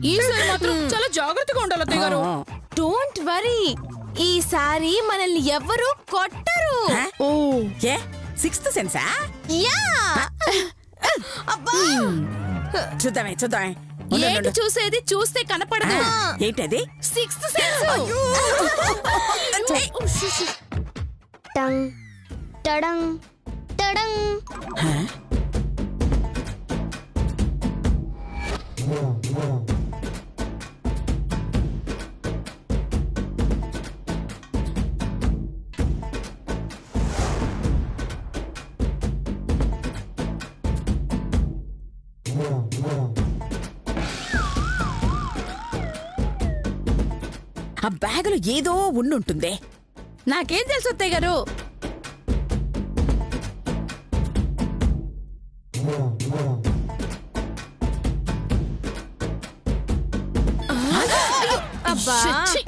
ఈసారి మాత్రం చాలా జాగ్రత్తగా ఉండాలి అత్తయ్య గారు. డోంట్ వరీ, ఈసారి మనల్ని ఎవ్వరూ కొట్టరు. ఓ ఏ సిక్స్త్ సెన్సా? యా అబ్బా చూద్దామే చూద్దామే. ఏంటి చూసేది? చూస్తే కనపడదు. ఏంటది? Sixth sense. టంగ్ టడంగ్ టడంగ్. ఆ బ్యాగులో ఏదో ఉండుంటుందే. నాకేం తెలుసు అత్తయ్య గారు? అబ్బా ఛీ!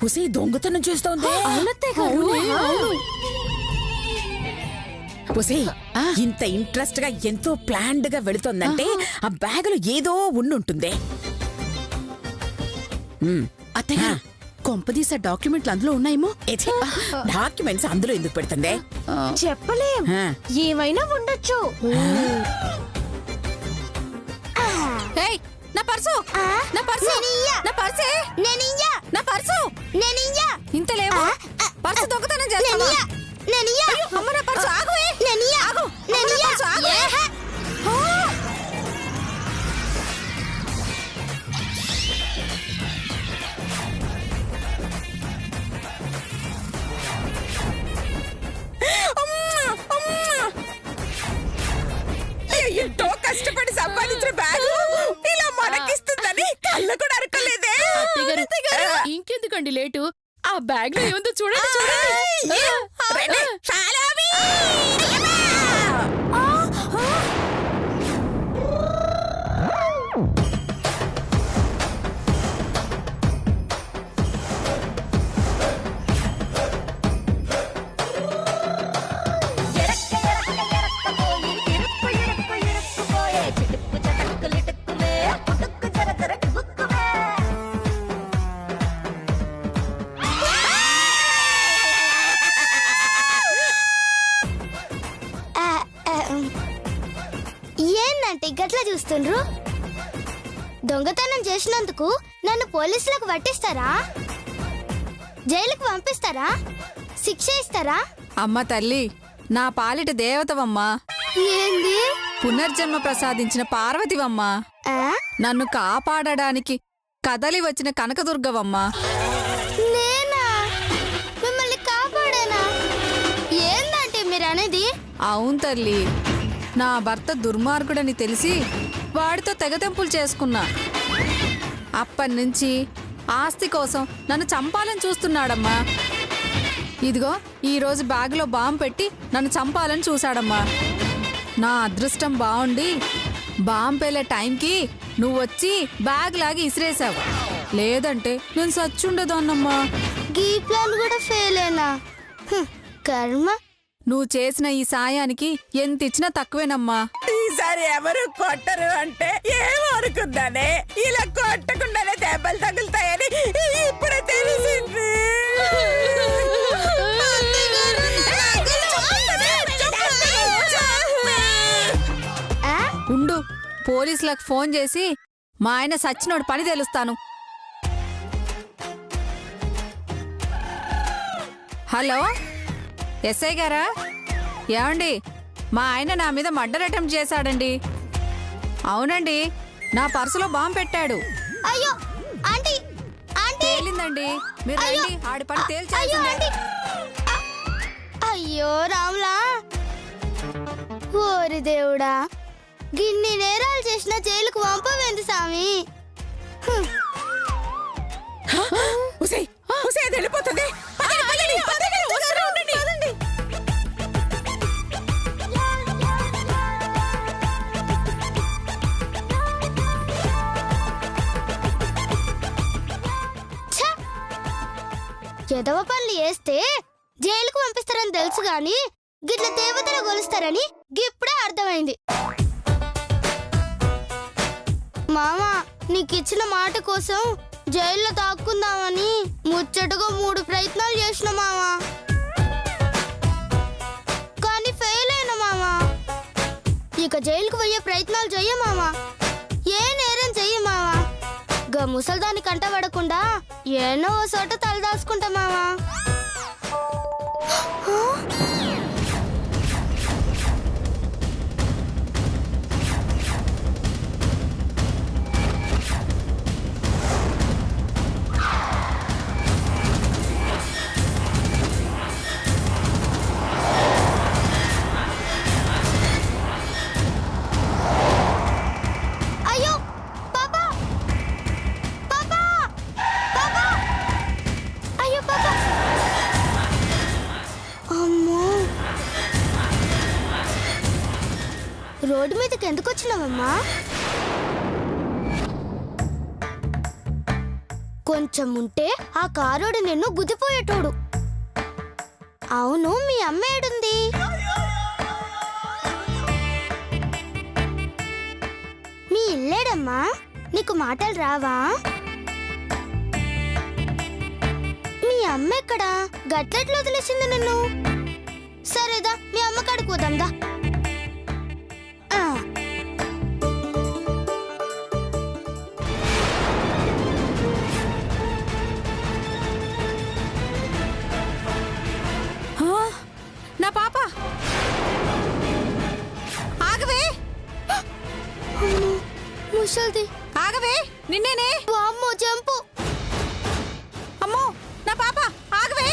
ఉసే దొంగతనం చేస్తోంది. అవునత్తయ్య గారు. ఉసే ఇంత ఇంట్రెస్ట్ గా ఎంతో ప్లాన్డ్ గా వెళుతోందంటే ఆ బ్యాగులో ఏదో ఉండుంటుందే. అత్తయ్య గారు, కొంపదీస డాక్యుమెంట్లు అందులో ఉన్నాయేమో. డాక్యుమెంట్స్ అందులో ఎందుకు పెడుతుంది? చెప్పలేం, ఏమైనా ఉండొచ్చు. ఏయ్, నా పర్సు! నా పర్సు! నా పర్సే! నా పర్సు! ఇంత లేవు. పర్సు దొంగతనం చేస్తావా? అమ్మ, నా పర్సు! ఆగు! ఆగు! అమ్మ, నా పర్సు! ఆగు! ఎంతో కష్టపడి సంపాదించిన బ్యాగు ఇలా మనకిస్తుందని కళ్ళ కూడా అరకలేదే. అత్తయ్య గారు, ఇంకెందుకండి లేటు? ఆ బ్యాగ్ లో ఏముందో చూడండి. చూడండి. రండి, follow me. ఏందంటే గట్లా చూస్తుండ్రు? దొంగతనం చేసినందుకు నన్ను పోలీసులకు పట్టిస్తారా? జైలుకు పంపిస్తారా? శిక్ష ఇస్తారా? అమ్మ తల్లి, నా పాలిట దేవతవమ్మా, ఏంది? పునర్జన్మ ప్రసాదించిన పార్వతివమ్మా, ఆ? నన్ను కాపాడడానికి కదలి వచ్చిన కనకదుర్గవమ్మా. నేనా? మిమ్మల్ని కాపాడానా? ఏందంటే మీరు అనేది? అవును తల్లి, నా భర్త దుర్మార్గుడని తెలిసి వాడితో తెగతెంపులు చేసుకున్నా. అప్పటినుంచి ఆస్తి కోసం నన్ను చంపాలని చూస్తున్నాడమ్మా. ఇదిగో ఈరోజు బ్యాగులో బాంబు పెట్టి నన్ను చంపాలని చూశాడమ్మా. నా అదృష్టం బాగుండి బాంబు పేలే టైంకి నువ్వు వచ్చి బ్యాగ్ లాగి ఇసిరేసావు. లేదంటే నేను సచ్చుండదన్నమ్మా. గీ ప్లాన్ కూడా ఫెయిలేనా? కర్మ. నువ్వు చేసిన ఈ సాయానికి ఎంత ఇచ్చినా తక్కువేనమ్మా. ఈసారి ఎవరు కొట్టరు అంటే ఏమనుకుందానే, ఇలా కొట్టకుండానే దెబ్బలు తగులుతాయని ఇప్పుడే తెలిసింది. ఉండు, పోలీసులకు ఫోన్ చేసి మా ఆయన సచ్చినోడు పని తెలుస్తాను. హలో, ఎస్ఐ గారా? ఏమండి, మా ఆయన నా మీద మర్డర్ అటెంప్ట్ చేశాడండి. అవునండి, నా పర్సులో బాంబు పెట్టాడు. అయ్యో ఆంటీ, ఆంటీ తేలిందండి. మీరు రండి, ఆడి పని తేల్చాల్సిందే. అయ్యో రాములా, ఓరి దేవుడా, గిన్ని నేరాలు చేసిన జైలుకు పంపవేంది సామి? వెళ్ళిపోతుంది. ఎదవ పనులు చేస్తే జైలుకు పంపిస్తారని తెలుసు గాని గిట్ల దేవతలు గొలుస్తారని గిప్పుడే అర్థమైంది. మామా నీకిచ్చిన మాట కోసం జైల్లో దాక్కుందామని ముచ్చటగా 3 ప్రయత్నాలు చేసిన మామా, కానీ ఫెయిల్ అయిన మామా. ఇక జైలుకు పోయే ప్రయత్నాలు చెయ్య మామా, ఏ నేరం చెయ్యి మామా. గా ముసల్దాన్ని కంటపడకుండా ఏనో ఓ చోట తలదాచుకుంటా మామా. అయ్యో పాపా, పాపా, పాపా, అయ్యో పాపా. అమ్మో, రోడ్డు మీదకి ఎందుకు వచ్చినావమ్మా? కొంచెం ఉంటే ఆ కారోడు నిన్ను గుద్దిపోయేటోడు. అవును, మీ అమ్మ ఏడుంది? మీ ఇల్లేడమ్మా? నీకు మాటలు రావా? మీ అమ్మ ఎక్కడా? గట్లెట్లు వదిలేసింది నిన్ను? సరేదా, మీ అమ్మ కాడికి పోదాందా. నా పాప ఆగవే, ముసల్ది ఆగవే, నిన్నేనే. వామ్మో జంపు. అమ్మో నా పాప ఆగవే.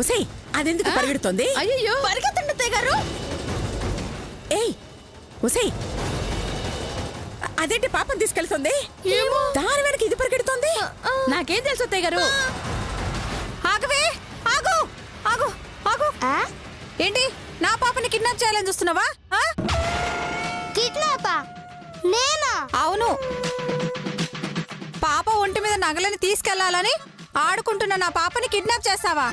ఒసేయ్, అదెందుకు పరిగెడుతోంది? అయ్యో పరిగెత్తండి అత్తయ్య గారు. ఏయ్ ఒసేయ్, అదేంటి పాపం తీసుకెళ్తుంది? దాని వెనక ఇది పరిగెడుతోంది. నాకేం తెలుసు అత్తయ్య గారు? ఆగవే, ఆగు ఆగు ఆగు. ఏంటి నా పాపని కిడ్నాప్ చేయాలని చూస్తున్నావా? కిడ్నాపా? నేనా? అవును, పాప ఒంటి మీద నగలని తీసుకెళ్లాలని ఆడుకుంటున్న నా పాపని కిడ్నాప్ చేస్తావా?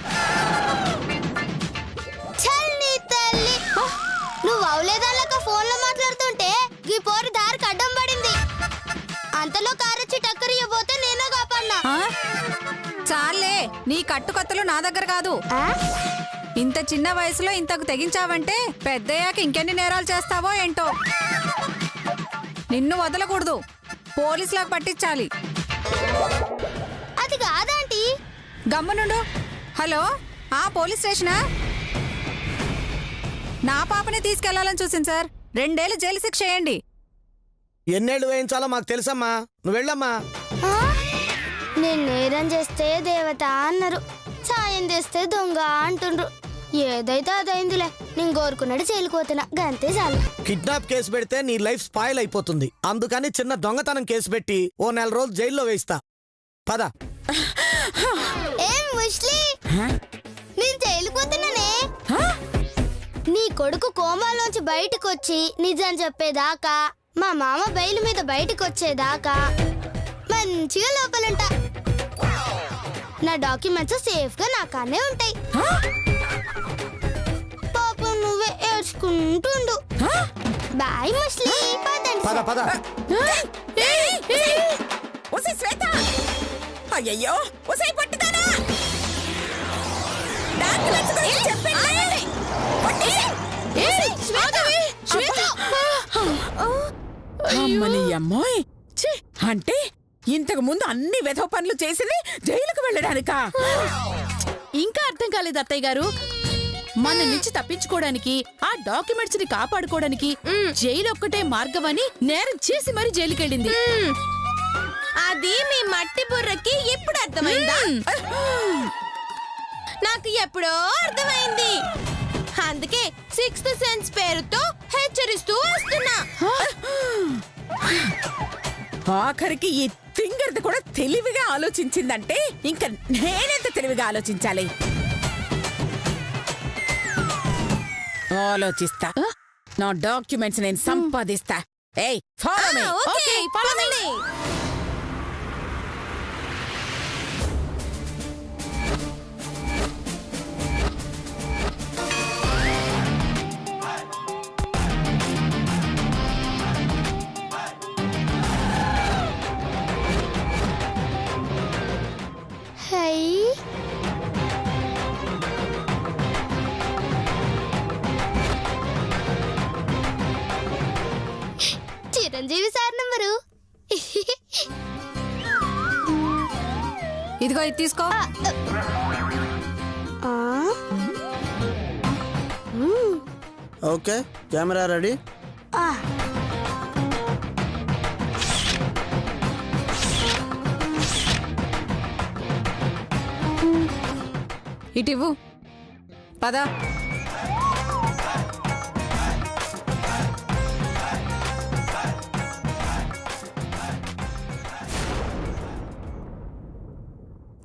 చల్లి తల్లి, నువ్వు అవలేదాలక ఫోన్ లో మాట్లాడుతుంటే ఈ పోరు దారికి అడ్డం పడింది. అంతలో కారొచ్చి టక్కర్ ఇవ్వబోతే నేనే కాపాడినా. చాలే, నీ కట్టుకత్తలు నా దగ్గర కాదు. ఇంత చిన్న వయసులో ఇంతకు తెగించావంటే పెద్దయ్యాక ఇంకెన్ని నేరాలు చేస్తావో ఏంటో. నిన్ను వదలకూడదు, పోలీసులకు పట్టించాలి. అది కాదంటీ. గమ్మునుండు. Hello, police స్టేషనా? నా పాపని తీసుకెళ్లాలని చూసింది సార్. 2 ఏళ్ళు జైలు శిక్ష వేయండి. ఎన్నేళ్ళు వేయించాలో మాకు తెలుసమ్మా, నువ్వు వెళ్ళమ్మా. నేను నేరం చేస్తే దేవత అన్నారు, సాయం చేస్తే దొంగ అంటుండ్రు. ఏదైతే అదైందిలే, నేను కోరుకున్నాడు జైలుకోతున్నా, గంతే చాలు. కిడ్నాప్ కేసు పెడితే నీ లైఫ్ స్పాయిల్ అయిపోతుంది. అందుకని చిన్న దొంగతనం కేసు పెట్టి ఓ 4 రోజులు జైల్లో వేయిస్తా. పద. ఏం ముస్లి, నేను జైలుకోతున్నానే. నీ కొడుకు కోమాలోంచి బయటకొచ్చి నిజం చెప్పేదాకా, మా మామ బయలు మీద బయటకొచ్చేదాకా మంచిగా లోపలుంటా. నా డాక్యుమెంట్స్ సేఫ్ గా నా కానే ఉంటాయి. పాపం నువ్వే ఏడ్చుకుంటుండు. బాయ్ ముస్లి. పద పద. ఒసేయ్ శ్వేత, అయ్యయ్యో ఒసేయ్ పట్టుదానా, డాక్యుమెంట్స్ గురించి చెప్పండి. అమ్మని అమ్మాయి, అంటే ఇంతకు ముందు అన్ని వెధవ పనులు చేసింది జైలుకు వెళ్ళడానికా? ఇంకా అర్థం కాలేదు అత్తయ్య గారు. మన నుంచి తప్పించుకోవడానికి, ఆ డాక్యుమెంట్స్ ని కాపాడుకోవడానికి జైలు ఒక్కటే మార్గమని నేరం చేసి మరి జైలుకెళ్ళింది. అది మీ మట్టి బుర్రకి ఇప్పుడు అర్థమైందా? నాకు ఎప్పుడో అర్థమైంది. అందుకే 6th సెన్స్ పేరుతో హెచ్చరిస్తూ వస్తున్నా. ఆఖరికి ఈ తింగర్ది కూడా తెలివిగా ఆలోచించిందంటే ఇంకా నేనెంత తెలివిగా ఆలోచించాలి? ఆలోచిస్తా, నా డాక్యుమెంట్స్ నేను సంపాదిస్తా. ఏయ్ follow me. Okay, follow me. Chiranjeevi sir number. ఇదిగో ఇది తీసుకో. ఆ, ఓకే కెమెరా రెడీ. ఆ. ఇటివ్వు. పద.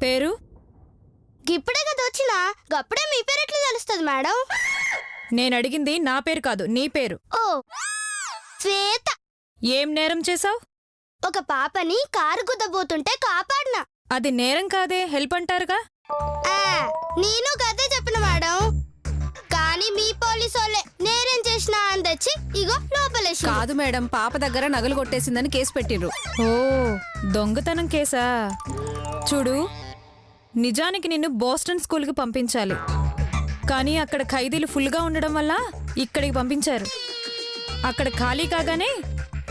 పేరు? ఇప్పుడే కదా వచ్చినా, గప్పుడే మీ పేరు ఎట్లా తెలుస్తుంది మేడం? నేను అడిగింది నా పేరు కాదు, నీ పేరు. ఓ, శ్వేత. ఏం నేరం చేసావు? ఒక పాపని కారు గుద్దబోతుంటే కాపాడినా. అది నేరం కాదే, హెల్ప్ అంటారుగా. ఆ, నేను కదే చెప్పిన మేడం. కానీ మీ పోలీసోళ్ళే నేరేం చేసినా అని తెచ్చి ఇగో లోపలేసి. కాదు మేడం, పాప దగ్గర నగలు కొట్టేసిందని కేసు పెట్టిర్రు. ఓ, దొంగతనం కేసా? చూడు, నిజానికి నిన్ను బోస్టన్ స్కూల్కి పంపించాలి. కానీ అక్కడ ఖైదీలు ఫుల్గా ఉండడం వల్ల ఇక్కడికి పంపించారు. అక్కడ ఖాళీ కాగానే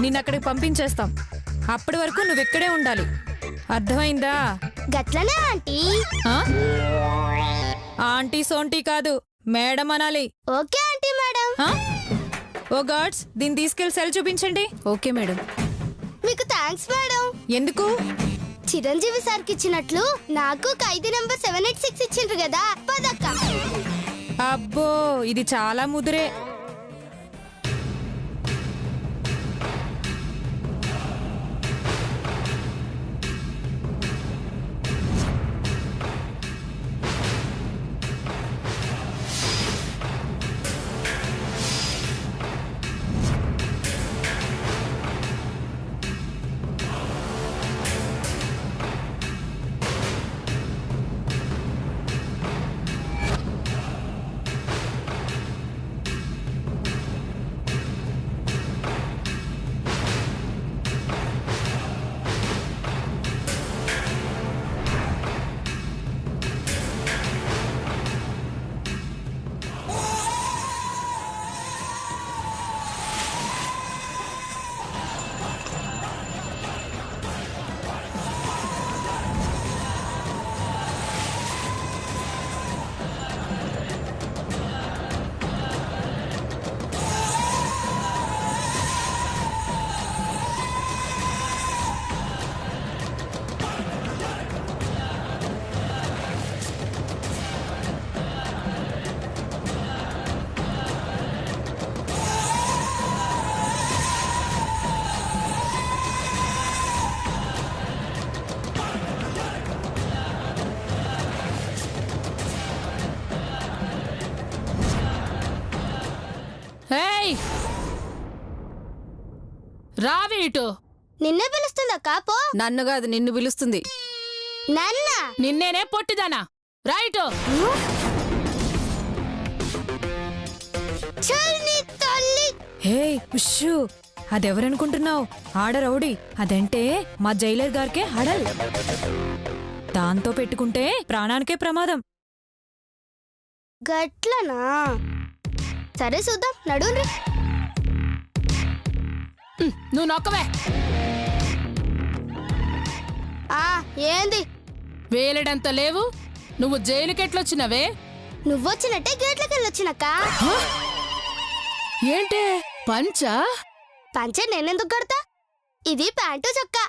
నిన్ను అక్కడికి పంపించేస్తాం. అప్పటి వరకు నువ్వెక్కడే ఉండాలి. అర్థమైందా? గట్లనే ఆంటీ. ఆ? ఆంటీ సోంటీ కాదు, మేడం అనాలి. Okay aunty madam. ఆ? ఓ గార్డ్స్, దీన్ని తీసుకెళ్లి సెల్ చూపించండి. Okay madam. మీకు థ్యాంక్స్ మేడం. ఎందుకు? చిరంజీవి సార్కి ఇచ్చినట్లు నాకు ఖైదీ నంబర్ 786 ఇచ్చిండ్రు కదా, పదక్క. అబ్బో, ఇది చాలా ముదురే. రావి ఇటు. నిన్నే పిలుస్తుందా కాపో? నన్ను కాదు, నిన్ను పిలుస్తుంది. నన్న నిన్నేనే పొట్టిదానా, రైటు. హే ఉష్షు, అదెవరనుకుంటున్నావు? ఆడ రౌడీ. అదంటే మా జైలర్ గారికే హడల్. దాంతో పెట్టుకుంటే ప్రాణానికే ప్రమాదం. గట్లనా? సరే చూద్దాం, నడుండ్రి. నువ్వు నొక్కవే. ఏంది వేలడంత లేవు, నువ్వు జైలుకెట్లొచ్చినవే? నువ్వొచ్చినట్టే గేట్లకి వెళ్ళొచ్చినక్క. ఏంటే పంచా? పంచె నేనెందుకు కడతా? ఇది ప్యాంటు చొక్కా.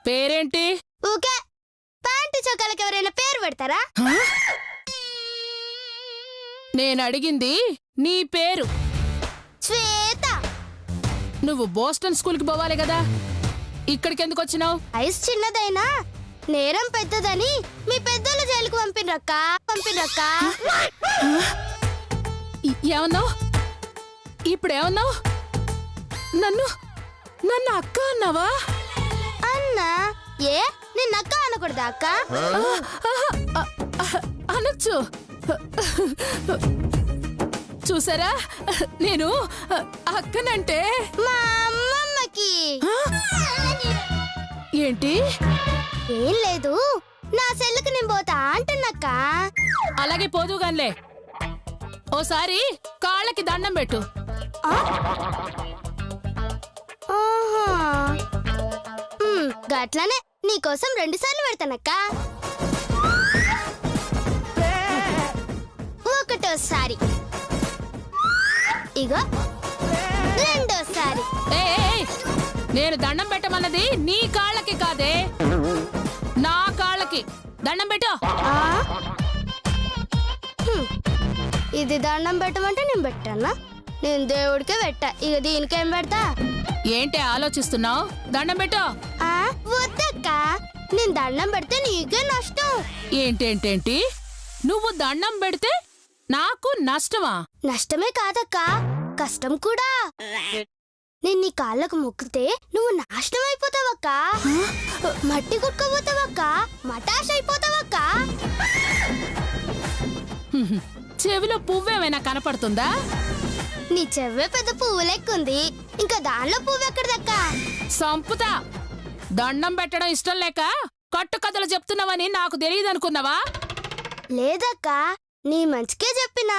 పేరేంటి? ఊకే ప్యాంటు చొక్కాలకి ఎవరైనా పేరు పెడతారా? నేనడిగింది నీ పేరు. శ్వేత. నువ్వు బోస్టన్ స్కూల్కి పోవాలి కదా, ఇక్కడికి ఎందుకు వచ్చినావు? ఐస్ చిన్నదైనా నేరం పెద్దదని మీ పెద్దలు జైలుకు పంపినరక్క. ఏమన్నావు? ఇప్పుడేమన్నావు? నన్ను అక్క అన్నావా? అన్నా ఏ నిన్న అక్క అనకూడదా అక్క? అనొచ్చు. చూసారా, నేను అక్కనంటే మా అమ్మమ్మకి. ఏంటి? ఏం లేదు, నా సెల్లుకి నేను పోతా అంటున్నాక్క. అలాగే పోదుగాన్లే. ఓసారి కాళ్ళకి దండం పెట్టు. గట్లనే నీకోసం 2 సార్లు పెడతానక్క. ఒకటోసారి ఇగో, రెండోసారి. ఏయ్, నేను దండం పెట్టమన్నది నీ కాళ్ళకి కాదే, నా కాళ్ళకి దండం పెట్టు. ఆ? ఇది దండం పెట్టమంటే నేను పెట్టానా? నేను దేవుడికే పెట్టా, ఇక దీనికేం పెడతా? ఏంటి ఆలోచిస్తున్నావు? దండం పెట్టు. ఆ, వద్దక్క, నేను దండం పెడితే నీకే నష్టం. ఏంటేంటేంటి, నువ్వు దండం పెడితే నాకు నష్టమా? నష్టమే కాదక్క, కష్టం కూడా. నేను నీ కాళ్ళకు మొక్కితే నువ్వు నాశనం అయిపోతావక్క, మట్టి కుట్టుకోపోతావక్క, మటాష్ అయిపోతావక్క. చెవిలో పువ్వేమైనా కనపడుతుందా? నీ చెవ్వే పెద్ద పువ్వు లెక్కుంది, ఇంకా దానిలో పువ్వు ఎక్కడదక్క? సంపుతా. దండం పెట్టడం ఇష్టం లేక కట్టుకథలు చెప్తున్నావని నాకు తెలియదు అనుకున్నావా? లేదక్క, నీ మంచికే చెప్పినా.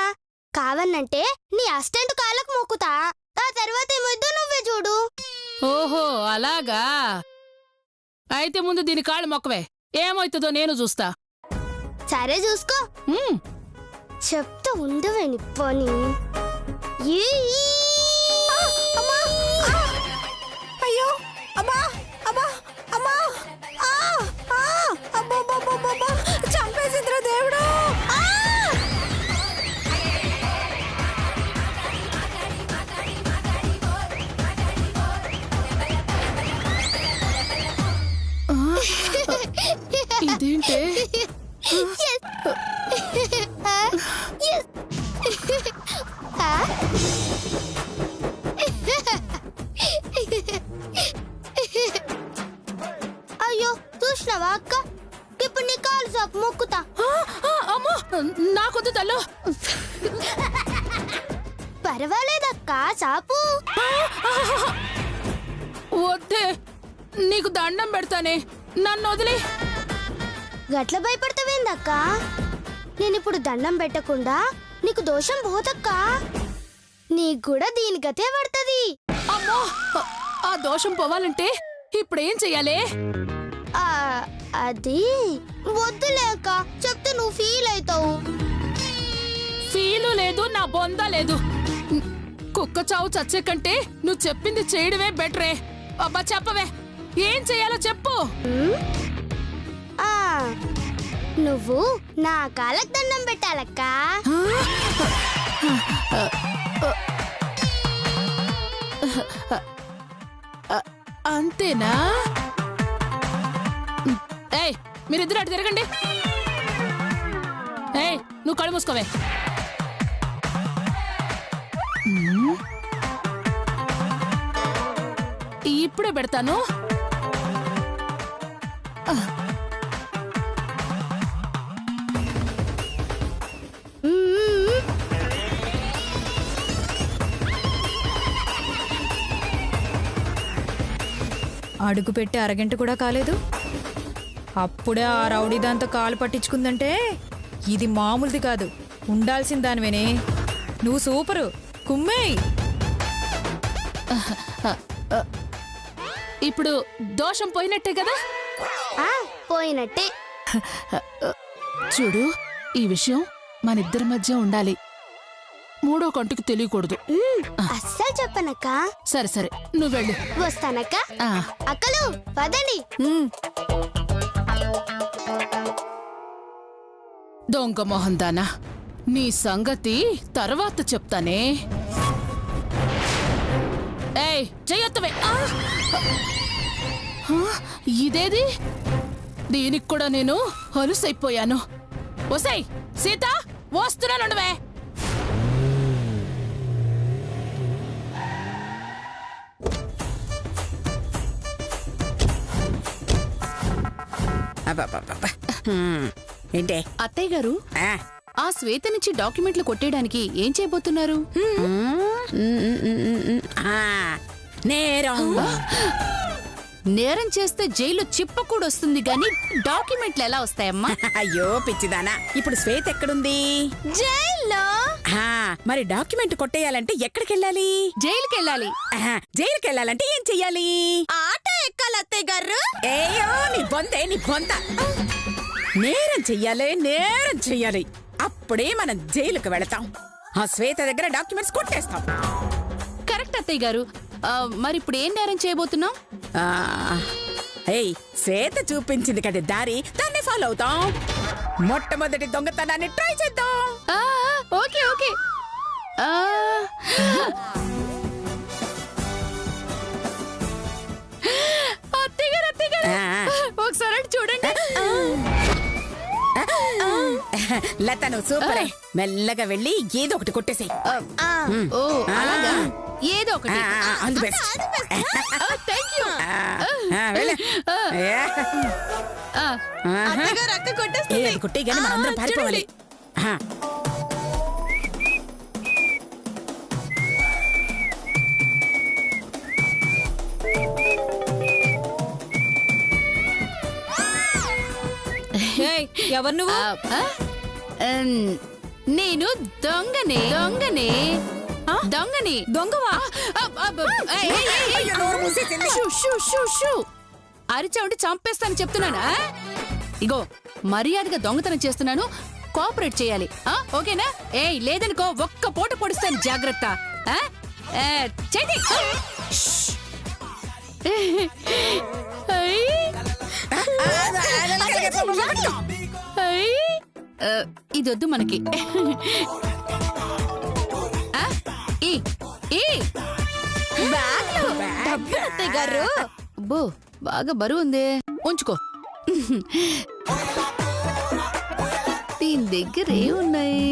కావన్నంటే నీ అసిస్టెంట్ కాళ్ళకు మొక్కుతా, ఆ తర్వాత ఏమొద్దు నువ్వే చూడు. ఓహో అలాగా, అయితే ముందు దీని కాళ్ళు మొక్కవే, ఏమవుతుందో నేను చూస్తా. సరే చూసుకో. ఉమ్, చెప్తా ఉండవే నిప్పని. అయ్యో అమ్మా అమ్మా అమ్మా అబ్బా చంపేసింద్ర దేవుడు. ఇదేంటే? అయ్యో చూసినావా అక్క, ఇప్పుడు నీ కాలు సాపు మొక్కుతా. అమ్మో, నాకొద్దు తల్లు. పర్వాలేదక్క, సాపు. వద్దే, నీకు దండం పెడతానే, నన్ను వదిలే. గట్ల భయపడతావేందక్క? నేనిప్పుడు దండం పెట్టకుండా నీకు దోషం పోతక్క, నీకు కూడా దీని గతే పడుతుంది. అమ్మో, ఆ దోషం పోవాలంటే ఇప్పుడేం చెయ్యాలి? అది వద్దులేక చెప్తే నువ్వు ఫీల్ అవుతావు. ఫీలు లేదు, నా బొంద లేదు. కుక్క చావు చచ్చే కంటే నువ్వు చెప్పింది చేయడమే బెటరే. అబ్బా చెప్పవే, ఏం చెయ్యాలో చెప్పు. నువ్వు నా కాళ్ళకు దండం పెట్టాలక్క. అంతేనా? ఏయ్, మీరిద్దరు అటు తిరగండి. ఏయ్, నువ్వు కళ్ళు మూసుకోవే. ఇప్పుడే పెడతాను. అడుగు పెట్టి అరగంట కూడా కాలేదు, అప్పుడే ఆ రౌడీ దాంతో కాలు పట్టించుకుందంటే ఇది మామూలుది కాదు, ఉండాల్సిన దానివేనే. నువ్వు సూపరు, కుమ్మేయ్. ఇప్పుడు దోషం పోయినట్టే కదా? పోయినట్టే. చూడు, ఈ విషయం మనిద్దరి మధ్య ఉండాలి, మూడో కంటికి తెలియకూడదు. అస్సలు చెప్పనక్క. సరే సరే, నువ్వు వెళ్ళు. వస్తానక్క. ఆ, అక్కలు పదండి. దొంగ మొహం దానా, నీ సంగతి తర్వాత చెప్తానే. ఏయ్, చెయ్యొత్తవే. ఇదేది? దీనికి కూడా నేను అలుసైపోయాను. వసై సీత, వస్తున్నానుండవే. ఏంటే అత్తయ్య గారు, ఆ శ్వేత నుంచి డాక్యుమెంట్లు కొట్టేయడానికి ఏం చేయబోతున్నారు? నేరం. నేరం చేస్తే జైలు చిప్పకూడొస్తుంది గాని డాక్యుమెంట్లు ఎలా వస్తాయమ్మా? అయ్యో పిచ్చిదానా, ఇప్పుడు శ్వేత ఎక్కడుంది? జైల్లో. మరి డాక్యుమెంట్ కొట్టేయాలంటే ఎక్కడికి వెళ్ళాలి? జైలుకెళ్ళాలి. జైలుకి వెళ్ళాలంటే ఏం చెయ్యాలి? ఆటో ఎక్కాలి అత్తయ్య గారు? ఏయో నీ బొంత నేరం చెయ్యాలి అప్పుడే మనం జైలుకు వెళతాం. ఆ శ్వేత దగ్గర డాక్యుమెంట్స్ కొట్టేస్తాం. కరెక్ట్ అత్తయ్య గారు. మరి ఇప్పుడు ఏం నేరం చేయబోతున్నాం? ఏయ్ శ్వేత చూపించింది కదా దారి, దాన్ని ఫాలో అవుతాం. మొట్టమొదటి దొంగతనాన్ని ట్రై చేద్దాం. Okay okay. అత్తయ్య గారు ఒకసారి అటు చూడండి. లత నువ్వు సూపరే. మెల్లగా వెళ్ళి ఏదో ఒకటి కొట్టేసేయ్. ఓ అలాగా, ఏదో ఒకటి. All the best. Thank you. వెళ్ళు. అత్తయ్య గారు అక్క కొట్టేస్తుంది. అది కొట్టే గానీ మనందరం పారిపోవాలి. ఎవరు నువ్వు? నేను దొంగనే. దొంగవా? అరిచావుంటే చంపేస్తాను చెప్తున్నానా? ఇగో మర్యాదగా దొంగతనం చేస్తున్నాను, కోఆపరేట్ చేయాలి. ఓకేనా? లేదనుకో ఒక్క పూట పొడుస్తాను, జాగ్రత్త. చేతి ఇదొద్దు మనకి. అత్తయ్య గారు అబ్బో బాగా బరువు ఉంది, ఉంచుకో. దీని దగ్గర ఏమున్నాయి?